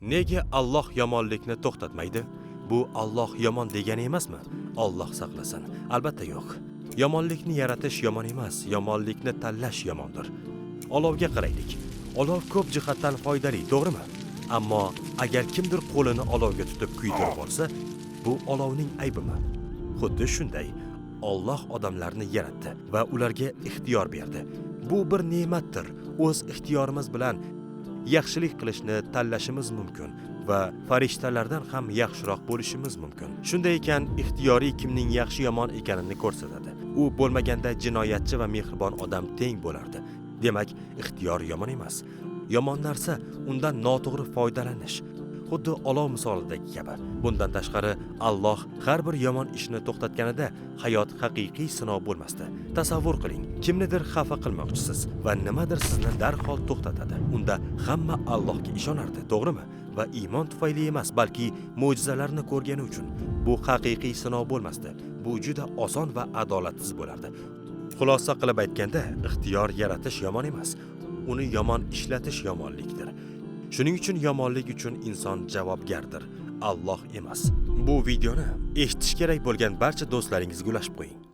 Nega Alloh yomonlikni to'xtatmaydi? Bu Alloh yomon degani emasmi? Alloh saqlasin. Albatta yo'q. Yomonlikni yaratish yomon emas, yomonlikni tanlash yomondir. Olovga qaraylik. Olov ko'p jihatdan foydali, to'g'rimi? Ammo agar kimdir qo'lini olovga tutib kuydirib olsa, bu olovning aybimi? Xuddi shunday, Alloh odamlarni yaratdi va ularga ixtiyor berdi. Bu bir ne'matdir. O'z ixtiyorimiz bilan yaxshilik qilishni tanlashimiz mumkin va farishtalardan ham yaxshiroq bo'lishimiz mumkin. Shunday ekan, ixtiyoriy kimning yaxshi yomon ekanini ko'rsatadi. U bo'lmaganda jinoyatchi va mehribon odam teng bo'lardi. Demak, ixtiyor yomon emas. Yomon narsa undan noto'g'ri foydalanish. Xuddi olov misolidagi kabi. Bundan tashqari, Alloh har bir yomon ishni to'xtatganida hayot haqiqiy sinov bo'lmasdi. Tasavvur qiling, kimnidir xafa qilmoqchisiz va nimadir sizni darhol to'xtatadi. Unda hamma Allohga ishonardi, to'g'rimi? Va iymon tufayli emas, balki mo'jizalarni ko'rgani uchun. Bu haqiqiy sinov bo'lmasdi. Bu juda oson va adolatsiz bo'lardi. Xulosa qilib aytganda, ixtiyor yaratish yomon emas. Uni yomon ishlatish yomonlikdir. Shuning uchun yomonlik uchun inson javobgardir, Alloh emas. Bu videoni eshitish kerak bo'lgan barcha do'stlaringizga ulashib qo'ying.